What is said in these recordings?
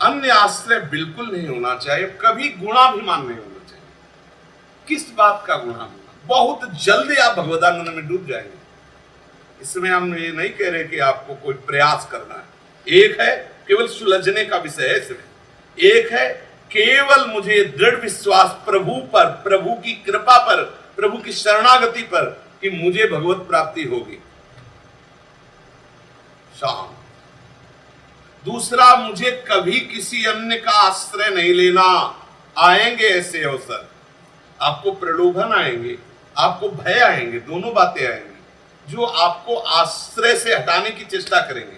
अन्य आश्रय बिल्कुल नहीं होना चाहिए, कभी गुणाभिमान नहीं होना चाहिए। किस बात का गुणाभिमान? बहुत जल्दी आप भगवदानंद में डूब जाएंगे। इसमें हम ये नहीं कह रहे कि आपको कोई प्रयास करना है। एक है केवल सुलझने का विषय है इसमें, एक है केवल मुझे दृढ़ विश्वास प्रभु पर, प्रभु की कृपा पर, प्रभु की शरणागति पर कि मुझे भगवत प्राप्ति होगी। शाम दूसरा, मुझे कभी किसी अन्य का आश्रय नहीं लेना। आएंगे ऐसे अवसर, आपको प्रलोभन आएंगे, आपको भय आएंगे, दोनों बातें आएंगी जो आपको आश्रय से हटाने की चेष्टा करेंगे,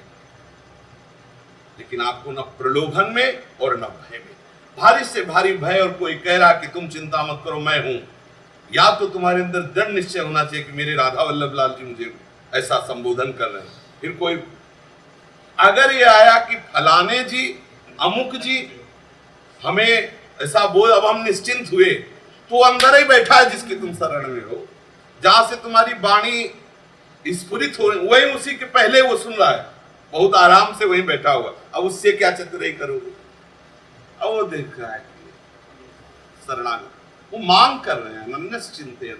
लेकिन आपको न प्रलोभन में और न भय में। भारी से भारी भय और कोई कह रहा कि तुम चिंता मत करो मैं हूं, या तो तुम्हारे अंदर दृढ़ निश्चय होना चाहिए कि मेरे राधा वल्लभ लाल जी मुझे ऐसा संबोधन कर रहे हैं। फिर कोई अगर ये आया कि फलाने जी, अमुक जी हमें ऐसा बोल, अब हम निश्चिंत हुए, तो अंदर ही बैठा है जिसकी तुम शरण में हो, जहां से तुम्हारी वाणी स्फुरित हो, वही उसी के पहले वो सुन रहा है, बहुत आराम से वहीं बैठा हुआ। अब उससे क्या चतुराई करोगे? अब वो देख रहा है कि शरणागत, वो मांग कर रहे हैं, नन्यश्चिंते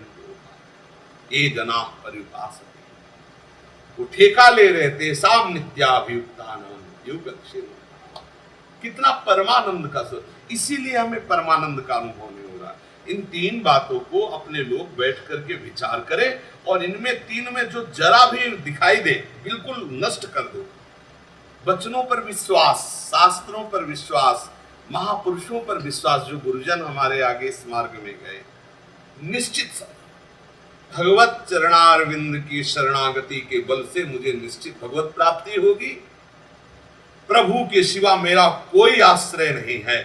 ये जना परिपास, वो ठेका ले रहे थे साम नित्याभियुक्तानंद युगक्षेम। कितना परमानंद का स्वर, इसीलिए हमें परमानंद का अनुभव नहीं हो रहा। इन तीन बातों को अपने लोग बैठ करके विचार करें, और इनमें तीन में जो जरा भी दिखाई दे बिल्कुल नष्ट कर दो। वचनों पर विश्वास, शास्त्रों पर विश्वास, महापुरुषों पर विश्वास, जो गुरुजन हमारे आगे इस मार्ग में गए, निश्चित सब भगवत चरणारविंद की शरणागति के बल से मुझे निश्चित भगवत प्राप्ति होगी। प्रभु के सिवा मेरा कोई आश्रय नहीं है।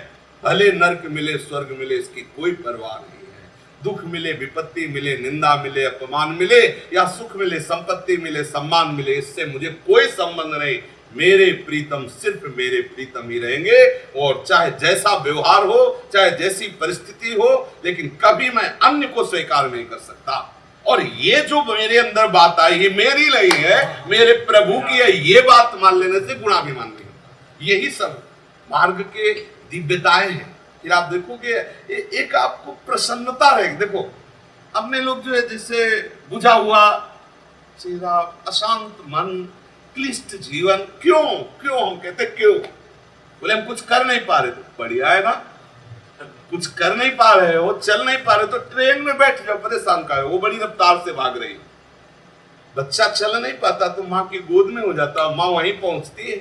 भले नरक मिले स्वर्ग मिले, इसकी कोई परवाह नहीं है। दुख मिले, विपत्ति मिले, निंदा मिले, अपमान मिले, या सुख मिले, संपत्ति मिले, सम्मान मिले, इससे मुझे कोई संबंध नहीं। मेरे प्रीतम सिर्फ मेरे प्रीतम ही रहेंगे, और चाहे जैसा व्यवहार हो, चाहे जैसी परिस्थिति हो, लेकिन कभी मैं अन्य को स्वीकार नहीं कर सकता। और ये जो मेरे अंदर बात आई है, मेरी नहीं है, मेरे प्रभु की है, ये बात मान लेने से गुणाभिमान नहीं होता। यही सब मार्ग के दिव्यताएं हैं। फिर आप देखोगे एक आपको प्रसन्नता रहेगी। देखो अपने लोग जो है जैसे बुझा हुआ चेहरा, अशांत मन, क्लिष्ट जीवन, क्यों क्यों हम कहते क्यों? बोले हम कुछ कर नहीं पा रहे। तो बढ़िया है ना, कुछ कर नहीं पा रहे हो, चल नहीं पा रहे, तो ट्रेन में बैठ जाओ, परेशान का है, वो बड़ी रफ्तार से भाग रही। बच्चा चल नहीं पाता तो माँ की गोद में हो जाता, माँ वहीं पहुंचती है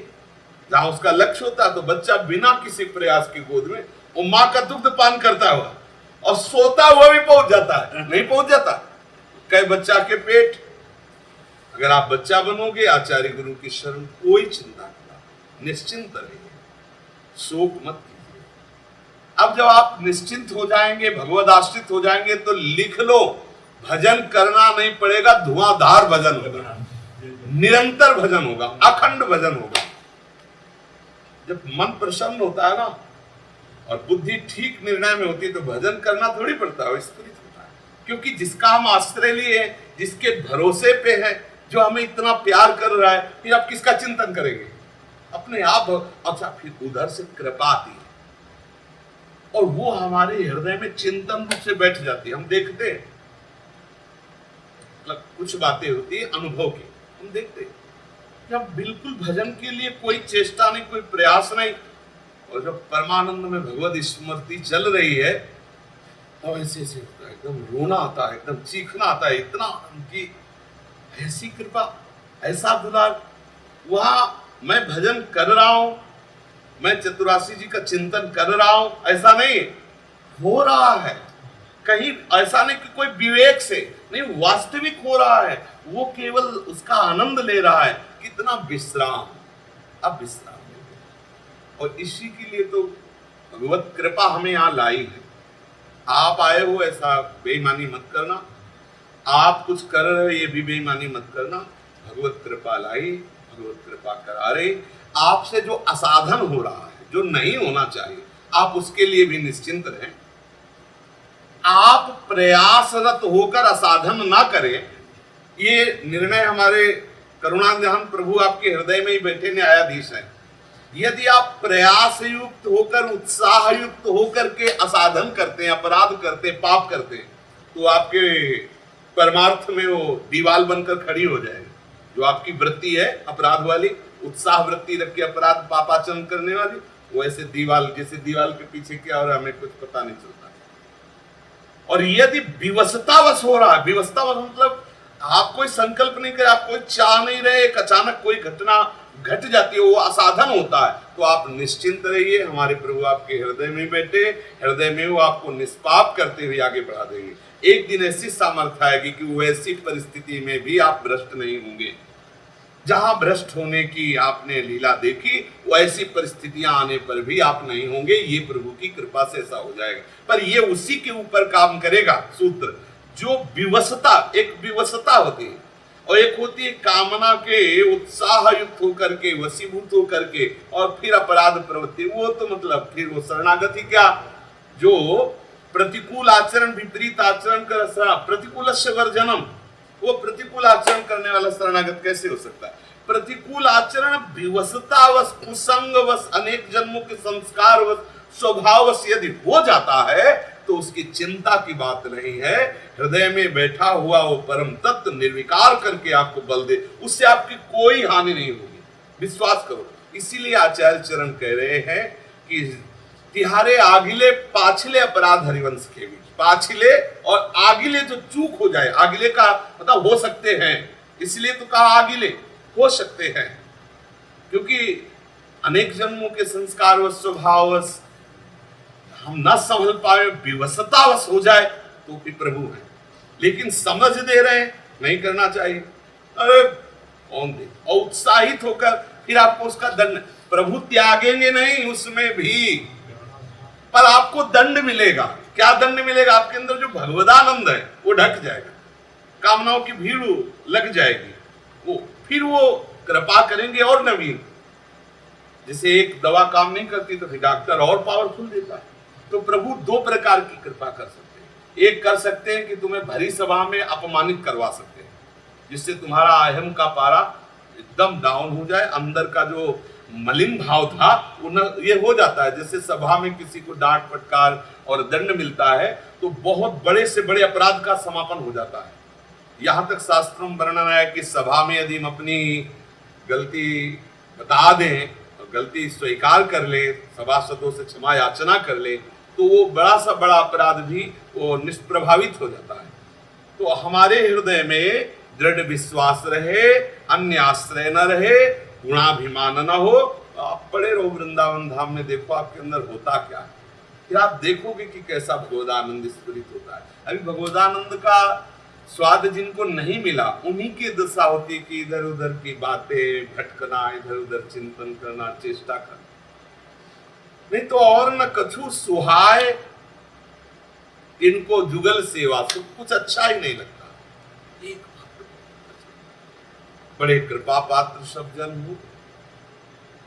जहां उसका लक्ष्य होता है। तो बच्चा बिना किसी प्रयास की गोद में वो माँ का दुग्ध पान करता हुआ, और सोता हुआ भी पहुंच जाता है, नहीं पहुंच जाता कई बच्चा के पेट। अगर आप बच्चा बनोगे, आचार्य गुरु की शरण, कोई चिंता नहीं, निश्चिंत रहिए, शोक मत कीजिए। अब जब आप निश्चिंत हो जाएंगे, भगवद आश्रित हो जाएंगे, तो लिख लो, भजन करना नहीं पड़ेगा, धुआंधार भजन होगा, निरंतर भजन होगा, अखंड भजन होगा। जब मन प्रसन्न होता है ना, और बुद्धि ठीक निर्णय में होती है, तो भजन करना थोड़ी पड़ता है, स्थिरित होता है। क्योंकि जिसका हम आश्रय लिए, जिसके भरोसे पे है, जो हमें इतना प्यार कर रहा है, फिर आप किसका चिंतन करेंगे? अपने आप। अच्छा, फिर उधर से कृपा आती है, और वो हमारे हृदय में चिंतन रूप से बैठ जाती है। हम देखते हैं, मतलब कुछ बातें होती है अनुभव की, हम देखते हैं जब बिल्कुल भजन के लिए कोई चेष्टा नहीं, कोई प्रयास नहीं, और जब परमानंद में भगवत स्मृति चल रही है, तो ऐसे ऐसे होता है, एकदम रोना आता है, एकदम चीखना आता है, इतना उनकी ऐसी कृपा, ऐसा दुलार। वहां मैं भजन कर रहा हूं, मैं चतुरासी जी का चिंतन कर रहा हूं, ऐसा नहीं हो रहा है। कहीं ऐसा नहीं कि कोई विवेक से नहीं, वास्तविक हो रहा है। वो केवल उसका आनंद ले रहा है। कितना विश्राम, अब विश्राम। और इसी के लिए तो भगवत कृपा हमें यहाँ लाई है। आप आए हो, ऐसा बेईमानी मत करना, आप कुछ कर रहे हो, ये भी बेईमानी मत करना। भगवत कृपा लाई, भगवत कृपा करा रही। आपसे जो असाधन हो रहा है, जो नहीं होना चाहिए, आप उसके लिए भी निश्चिंत रहें। आप प्रयासरत होकर असाधन ना करें, ये निर्णय हमारे करुणानिधान प्रभु आपके हृदय में ही बैठे न्यायाधीश है। यदि आप प्रयास युक्त होकर, उत्साह युक्त होकर के असाधन करते हैं, अपराध करते हैं, पाप करते हैं, तो आपके परमार्थ में वो दीवाल बनकर खड़ी हो जाएगी। जो आपकी वृत्ति है अपराध वाली, उत्साह वृत्ति रख के अपराध पापाचरण करने वाली, वैसे दीवाल, जैसे दीवाल के पीछे क्या हो रहा है हमें कुछ पता नहीं चलता। और यदि विवशतावश हो रहा है, विवशतावश मतलब आप कोई संकल्प नहीं करे, आप कोई चाह नहीं रहे, एक अचानक कोई घटना घट जाती है, वो असाधन होता है, तो आप निश्चिंत रहिए, हमारे प्रभु आपके हृदय में बैठे, हृदय में वो आपको निष्पाप करते हुए आगे बढ़ा देंगे। एक दिन ऐसी सामर्थ्य आएगी कि वो ऐसी परिस्थिति में भी आप भ्रष्ट नहीं होंगे। जहां भ्रष्ट होने की आपने लीला देखी, वो ऐसी परिस्थितियां आने पर भी आप नहीं होंगे। ये प्रभु की कृपा से ऐसा हो जाएगा। पर ये उसी के ऊपर काम करेगा सूत्र, जो विवशता, एक विवशता होती है और एक होती है कामना के उत्साह युक्त होकर के, वशीभूत होकर के और फिर अपराध प्रवृत्ति। वो तो मतलब फिर वो शरणागति क्या, जो प्रतिकूल आचरण, विपरीत आचरण कर, प्रतिकूल वर्जनम, वो प्रतिकूल आचरण करने वाला शरणागत कैसे हो सकता है? प्रतिकूल आचरण विवशतावश, कुसंगवश, अनेक जन्मों के संस्कारवश, स्वभाववश यदि हो जाता है तो उसकी चिंता की बात नहीं है। हृदय में बैठा हुआ वो परम तत्व निर्विकार करके आपको बल दे, उससे आपकी कोई हानि नहीं होगी, विश्वास करो। इसीलिए आचार्य चरण कह रहे हैं कि तिहारे आगिले पाछले अपराध हरिवंश के बीच, पाछले और आगिले जो चूक हो जाए, आगिले का मतलब हो सकते हैं, इसलिए तो कहा आगिले हो सकते हैं, क्योंकि अनेक जन्मों के संस्कारवश, स्वभाववश हम न समझ पाए, विवशतावश हो जाए तो भी प्रभु है, लेकिन समझ दे रहे हैं, नहीं करना चाहिए। अरे कौन दे, और उत्साहित होकर फिर आपको उसका दंड, प्रभु त्यागेंगे नहीं उसमें भी, पर आपको दंड मिलेगा। क्या दंड मिलेगा? आपके अंदर जो भगवदानंद है वो ढक जाएगा, कामनाओं की भीड़ लग जाएगी, वो फिर वो कृपा करेंगे और नवीन। जैसे एक दवा काम नहीं करती तो फिर डॉक्टर और पावरफुल देता है। तो प्रभु दो प्रकार की कृपा कर सकते हैं। एक कर सकते हैं कि तुम्हें भरी सभा में अपमानित करवा सकते हैं, जिससे तुम्हारा अहम का पारा एकदम डाउन हो जाए, अंदर का जो मलिन भाव था ये हो जाता है। जैसे सभा में किसी को डांट फटकार और दंड मिलता है तो बहुत बड़े से बड़े अपराध का समापन हो जाता है। यहाँ तक शास्त्रों में वर्णन है कि सभा में यदि हम अपनी गलती बता दें और गलती स्वीकार कर ले, सभासदों से क्षमा याचना कर ले, तो वो बड़ा सा बड़ा अपराध भी वो निष्प्रभावित हो जाता है। तो हमारे हृदय में दृढ़ विश्वास रहे, अन्य आश्रय न रहे, गुणाभिमान न हो, तो आप पड़े रहो वृंदावन धाम में, देखो आपके अंदर होता क्या है, फिर आप देखोगे कि कैसा भगवदानंद स्फुरित होता है। अभी भगवदानंद का स्वाद जिनको नहीं मिला, उन्हीं की दशा होती है कि इधर उधर की बातें भटकना, इधर उधर चिंतन करना, चेष्टा करना, नहीं तो और न कछु सुहाय इनको जुगल सेवा, तो कुछ अच्छा ही नहीं लगता। एक बड़े कृपा पात्र सब जन हो,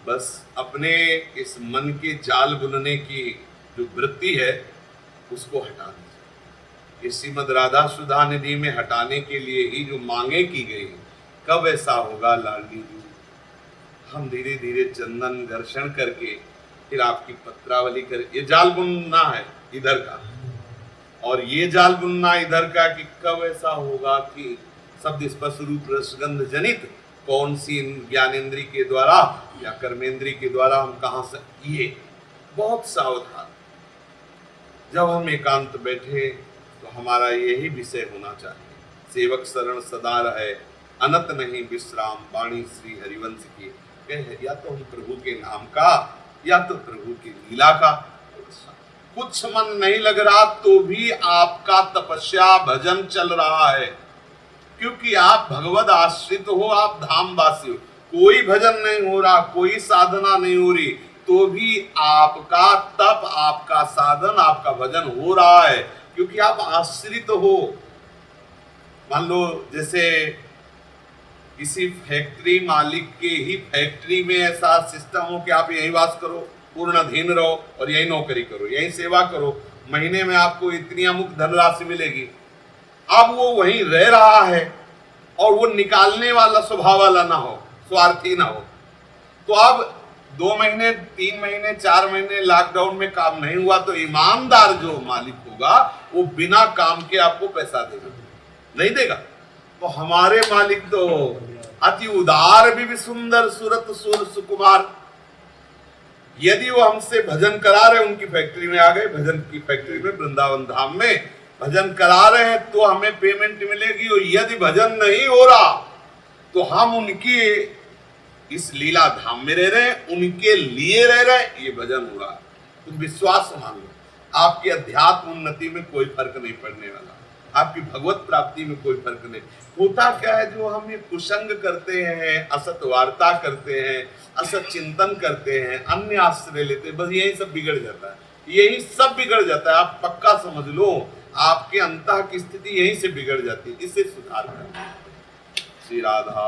बस अपने इस मन के जाल बुनने की जो वृत्ति है उसको हटा दीजिए। इस श्रीमद राधा सुधा निधि में हटाने के लिए ही जो मांगे की गई, कब ऐसा होगा लाडली जी? हम धीरे धीरे चंदन घर्षण करके फिर आपकी पत्रावली कर, ये जाल बुनना है इधर का, और ये जाल बुनना इधर का कि कब ऐसा होगा कि शब्द स्पर्श रूप रसगंध जनित कौन सी ज्ञानेन्द्री के द्वारा या कर्मेंद्री के द्वारा हम कहां से, ये बहुत सावधान। जब हम एकांत बैठे तो हमारा यही विषय होना चाहिए, सेवक शरण सदा रहे, अनत नहीं विश्राम, वाणी श्री हरिवंश की। कहे या तो हम प्रभु के नाम का या तो प्रभु की लीला का। कुछ मन नहीं लग रहा तो भी आपका तपस्या भजन चल रहा है, क्योंकि आप भगवद आश्रित हो, आप धामवासी हो। कोई भजन नहीं हो रहा, कोई साधना नहीं हो रही, तो भी आपका तप, आपका साधन, आपका भजन हो रहा है, क्योंकि आप आश्रित हो। मान लो जैसे किसी फैक्ट्री मालिक के ही फैक्ट्री में ऐसा सिस्टम हो कि आप यही वास करो, पूर्ण अधीन रहो और यही नौकरी करो, यही सेवा करो, महीने में आपको इतनी अमुक धनराशि मिलेगी। अब वो वहीं रह रहा है और वो निकालने वाला स्वभाव वाला ना हो, स्वार्थी ना हो, तो अब 2 महीने 3 महीने 4 महीने लॉकडाउन में काम नहीं हुआ तो ईमानदार जो मालिक होगा वो बिना काम के आपको पैसा देगा, नहीं देगा। तो हमारे मालिक तो अति उदार भी सुंदर सूरत सुर सुकुमार। यदि वो हमसे भजन करा रहे, उनकी फैक्ट्री में आ गए, भजन की फैक्ट्री में वृंदावन धाम में भजन करा रहे हैं तो हमें पेमेंट मिलेगी, और यदि भजन नहीं हो रहा तो हम उनकी इस लीला धाम में रह रहे हैं, उनके लिए रह रहे हैं, ये भजन हो रहा है। तो विश्वास मान लो, आपकी अध्यात्म उन्नति में कोई फर्क नहीं पड़ने वाला, आपकी भगवत प्राप्ति में कोई फर्क नहीं। होता क्या है, जो हम ये कुसंग करते हैं, असत वार्ता करते हैं, असत चिंतन करते हैं, अन्य आश्रय लेते हैं, बस यही सब बिगड़ जाता है, यही सब बिगड़ जाता है। आप पक्का समझ लो, आपके अंतः की स्थिति यहीं से बिगड़ जाती है। इसे सुधार करना। श्री राधा।